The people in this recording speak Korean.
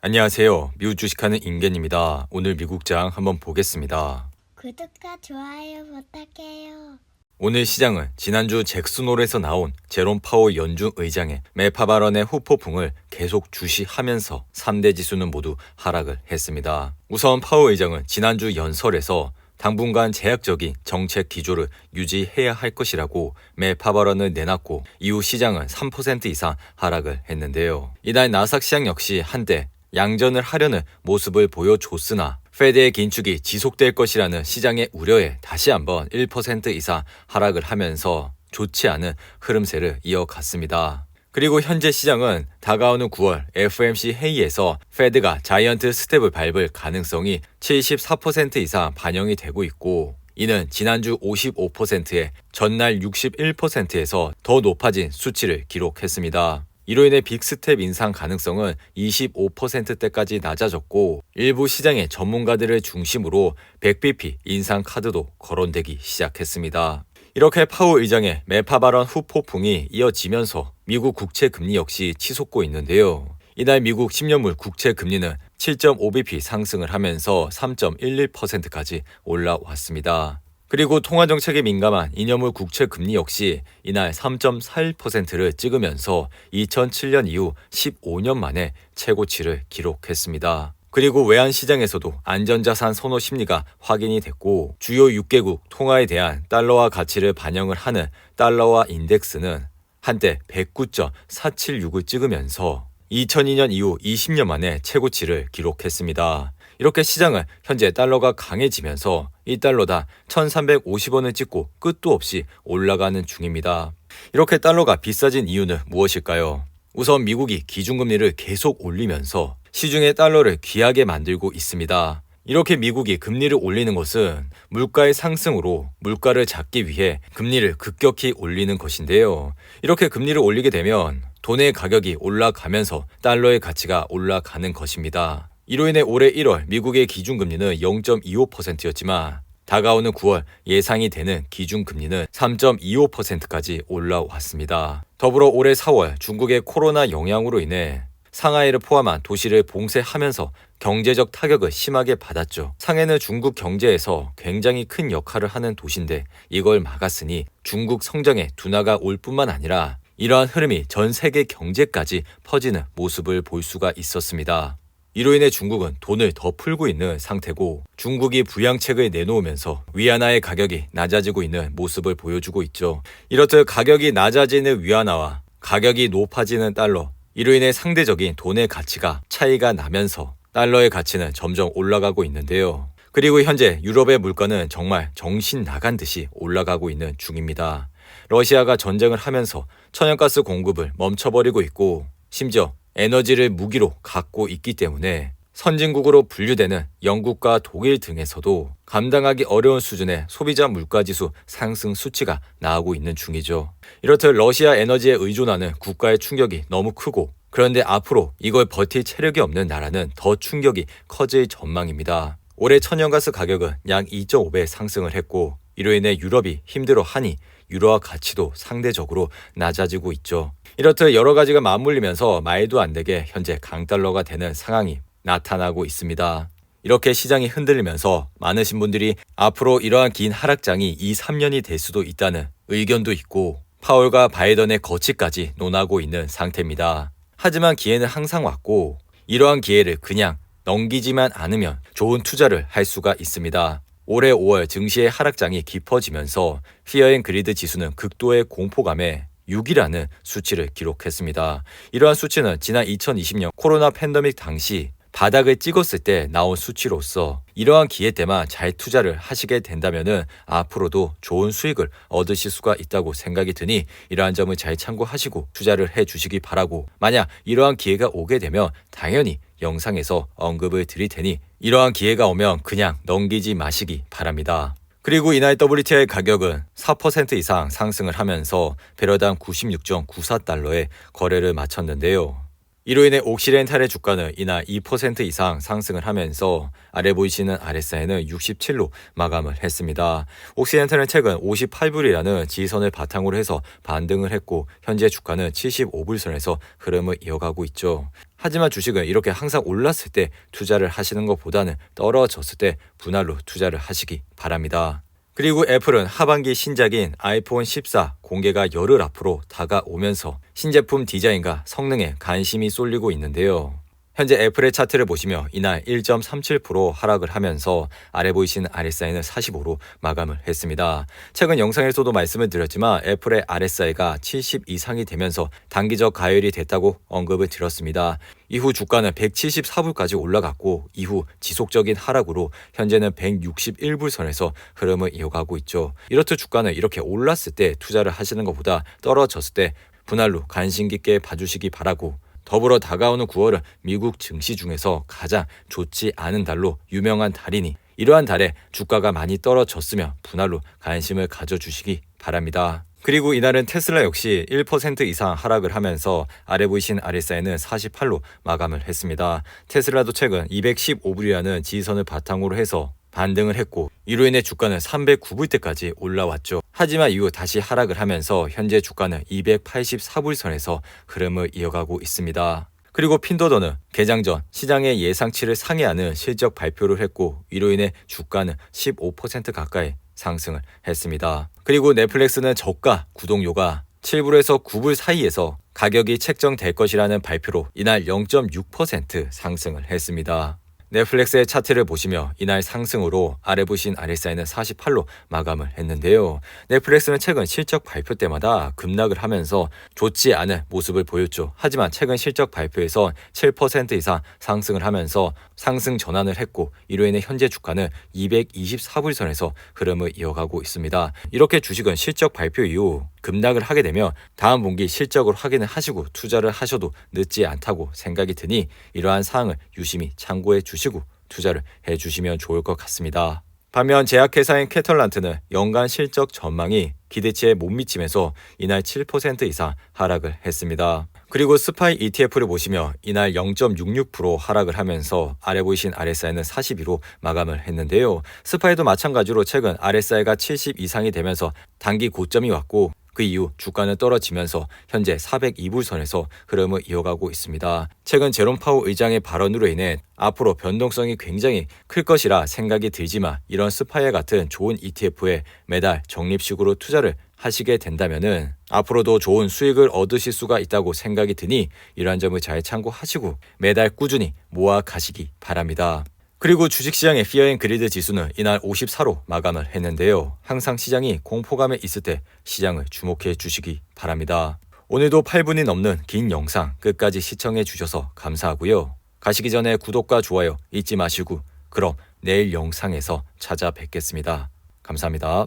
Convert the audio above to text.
안녕하세요. 미국 주식하는 임겐입니다. 오늘 미국장 한번 보겠습니다. 구독과 좋아요 부탁해요. 오늘 시장은 지난주 잭슨홀에서 나온 제롬 파월 연준 의장의 매파 발언의 후폭풍을 계속 주시하면서 3대 지수는 모두 하락을 했습니다. 우선 파월 의장은 지난주 연설에서 당분간 제약적인 정책 기조를 유지해야 할 것이라고 매파 발언을 내놨고 이후 시장은 3% 이상 하락을 했는데요. 이날 나스닥 시장 역시 한때 양전을 하려는 모습을 보여줬으나 페드의 긴축이 지속될 것이라는 시장의 우려에 다시 한번 1% 이상 하락을 하면서 좋지 않은 흐름세를 이어갔습니다. 그리고 현재 시장은 다가오는 9월 FOMC 회의에서 페드가 자이언트 스텝을 밟을 가능성이 74% 이상 반영이 되고 있고 이는 지난주 55%에 전날 61%에서 더 높아진 수치를 기록했습니다. 이로 인해 빅스텝 인상 가능성은 25%대까지 낮아졌고 일부 시장의 전문가들을 중심으로 100bp 인상 카드도 거론되기 시작했습니다. 이렇게 파월 의장의 매파 발언 후 폭풍이 이어지면서 미국 국채 금리 역시 치솟고 있는데요. 이날 미국 10년물 국채 금리는 7.5bp 상승을 하면서 3.11%까지 올라왔습니다. 그리고 통화정책에 민감한 2년물 국채 금리 역시 이날 3.41%를 찍으면서 2007년 이후 15년 만에 최고치를 기록했습니다. 그리고 외환시장에서도 안전자산 선호 심리가 확인이 됐고 주요 6개국 통화에 대한 달러화 가치를 반영을 하는 달러화 인덱스는 한때 109.476을 찍으면서 2002년 이후 20년 만에 최고치를 기록했습니다. 이렇게 시장은 현재 달러가 강해지면서 1달러당 1,350원을 찍고 끝도 없이 올라가는 중입니다. 이렇게 달러가 비싸진 이유는 무엇일까요? 우선 미국이 기준금리를 계속 올리면서 시중에 달러를 귀하게 만들고 있습니다. 이렇게 미국이 금리를 올리는 것은 물가의 상승으로 물가를 잡기 위해 금리를 급격히 올리는 것인데요. 이렇게 금리를 올리게 되면 돈의 가격이 올라가면서 달러의 가치가 올라가는 것입니다. 이로 인해 올해 1월 미국의 기준금리는 0.25%였지만 다가오는 9월 예상이 되는 기준금리는 3.25%까지 올라왔습니다. 더불어 올해 4월 중국의 코로나 영향으로 인해 상하이를 포함한 도시를 봉쇄하면서 경제적 타격을 심하게 받았죠. 상해는 중국 경제에서 굉장히 큰 역할을 하는 도시인데 이걸 막았으니 중국 성장에 둔화가 올 뿐만 아니라 이러한 흐름이 전 세계 경제까지 퍼지는 모습을 볼 수가 있었습니다. 이로 인해 중국은 돈을 더 풀고 있는 상태고 중국이 부양책을 내놓으면서 위안화의 가격이 낮아지고 있는 모습을 보여주고 있죠. 이렇듯 가격이 낮아지는 위안화와 가격이 높아지는 달러, 이로 인해 상대적인 돈의 가치가 차이가 나면서 달러의 가치는 점점 올라가고 있는데요. 그리고 현재 유럽의 물가는 정말 정신 나간 듯이 올라가고 있는 중입니다. 러시아가 전쟁을 하면서 천연가스 공급을 멈춰버리고 있고 심지어 에너지를 무기로 갖고 있기 때문에 선진국으로 분류되는 영국과 독일 등에서도 감당하기 어려운 수준의 소비자 물가지수 상승 수치가 나오고 있는 중이죠. 이렇듯 러시아 에너지에 의존하는 국가의 충격이 너무 크고 그런데 앞으로 이걸 버틸 체력이 없는 나라는 더 충격이 커질 전망입니다. 올해 천연가스 가격은 약 2.5배 상승을 했고 이로 인해 유럽이 힘들어하니 유로화 가치도 상대적으로 낮아지고 있죠. 이렇듯 여러 가지가 맞물리면서 말도 안 되게 현재 강달러가 되는 상황이 나타나고 있습니다. 이렇게 시장이 흔들리면서 많으신 분들이 앞으로 이러한 긴 하락장이 2, 3년이 될 수도 있다는 의견도 있고 파월과 바이든의 거치까지 논하고 있는 상태입니다. 하지만 기회는 항상 왔고 이러한 기회를 그냥 넘기지만 않으면 좋은 투자를 할 수가 있습니다. 올해 5월 증시의 하락장이 깊어지면서 피어앤그리드 지수는 극도의 공포감에 6이라는 수치를 기록했습니다. 이러한 수치는 지난 2020년 코로나 팬데믹 당시 바닥을 찍었을 때 나온 수치로서 이러한 기회 때만 잘 투자를 하시게 된다면 앞으로도 좋은 수익을 얻으실 수가 있다고 생각이 드니 이러한 점을 잘 참고하시고 투자를 해주시기 바라고 만약 이러한 기회가 오게 되면 당연히 영상에서 언급을 드릴 테니 이러한 기회가 오면 그냥 넘기지 마시기 바랍니다. 그리고 이날 WTI 가격은 4% 이상 상승을 하면서 배럴당 96.94달러에 거래를 마쳤는데요. 이로 인해 옥시렌탈의 주가는 이날 2% 이상 상승을 하면서 아래 보이시는 RSI는 67로 마감을 했습니다. 옥시렌탈은 최근 58불이라는 지지선을 바탕으로 해서 반등을 했고 현재 주가는 75불선에서 흐름을 이어가고 있죠. 하지만 주식은 이렇게 항상 올랐을 때 투자를 하시는 것보다는 떨어졌을 때 분할로 투자를 하시기 바랍니다. 그리고 애플은 하반기 신작인 아이폰 14 공개가 열흘 앞으로 다가오면서 신제품 디자인과 성능에 관심이 쏠리고 있는데요. 현재 애플의 차트를 보시며 이날 1.37% 하락을 하면서 아래 보이시는 RSI는 45로 마감을 했습니다. 최근 영상에서도 말씀을 드렸지만 애플의 RSI가 70 이상이 되면서 단기적 가열이 됐다고 언급을 드렸습니다. 이후 주가는 174불까지 올라갔고 이후 지속적인 하락으로 현재는 161불 선에서 흐름을 이어가고 있죠. 이렇듯 주가는 이렇게 올랐을 때 투자를 하시는 것보다 떨어졌을 때 분할로 관심 깊게 봐주시기 바라고, 더불어 다가오는 9월은 미국 증시 중에서 가장 좋지 않은 달로 유명한 달이니 이러한 달에 주가가 많이 떨어졌으면 분할로 관심을 가져주시기 바랍니다. 그리고 이날은 테슬라 역시 1% 이상 하락을 하면서 아래 보이신 RSI는 48로 마감을 했습니다. 테슬라도 최근 215불이라는 지지선을 바탕으로 해서 반등을 했고 이로 인해 주가는 309불대까지 올라왔죠. 하지만 이후 다시 하락을 하면서 현재 주가는 284불 선에서 흐름을 이어가고 있습니다. 그리고 핀도더는 개장 전 시장의 예상치를 상회하는 실적 발표를 했고 이로 인해 주가는 15% 가까이 상승을 했습니다. 그리고 넷플릭스는 저가 구독료가 7불에서 9불 사이에서 가격이 책정될 것이라는 발표로 이날 0.6% 상승을 했습니다. 넷플릭스의 차트를 보시며 이날 상승으로 아래 보신 RSI는 48로 마감을 했는데요. 넷플릭스는 최근 실적 발표 때마다 급락을 하면서 좋지 않은 모습을 보였죠. 하지만 최근 실적 발표에서 7% 이상 상승을 하면서 상승 전환을 했고 이로 인해 현재 주가는 224불 선에서 흐름을 이어가고 있습니다. 이렇게 주식은 실적 발표 이후 급락을 하게 되면 다음 분기 실적을 확인을 하시고 투자를 하셔도 늦지 않다고 생각이 드니 이러한 사항을 유심히 참고해 주시고 투자를 해 주시면 좋을 것 같습니다. 반면 제약회사인 캐털란트는 연간 실적 전망이 기대치에 못 미치면서 이날 7% 이상 하락을 했습니다. 그리고 스파이 ETF를 보시며 이날 0.66% 하락을 하면서 아래 보이신 RSI는 42로 마감을 했는데요. 스파이도 마찬가지로 최근 RSI가 70 이상이 되면서 단기 고점이 왔고 그 이후 주가는 떨어지면서 현재 402불 선에서 흐름을 이어가고 있습니다. 최근 제롬 파월 의장의 발언으로 인해 앞으로 변동성이 굉장히 클 것이라 생각이 들지만 이런 스파이와 같은 좋은 ETF에 매달 적립식으로 투자를 하시게 된다면은 앞으로도 좋은 수익을 얻으실 수가 있다고 생각이 드니 이러한 점을 잘 참고하시고 매달 꾸준히 모아 가시기 바랍니다. 그리고 주식시장의 피어앤그리드 지수는 이날 54로 마감을 했는데요. 항상 시장이 공포감에 있을 때 시장을 주목해 주시기 바랍니다. 오늘도 8분이 넘는 긴 영상 끝까지 시청해 주셔서 감사하고요. 가시기 전에 구독과 좋아요 잊지 마시고 그럼 내일 영상에서 찾아뵙겠습니다. 감사합니다.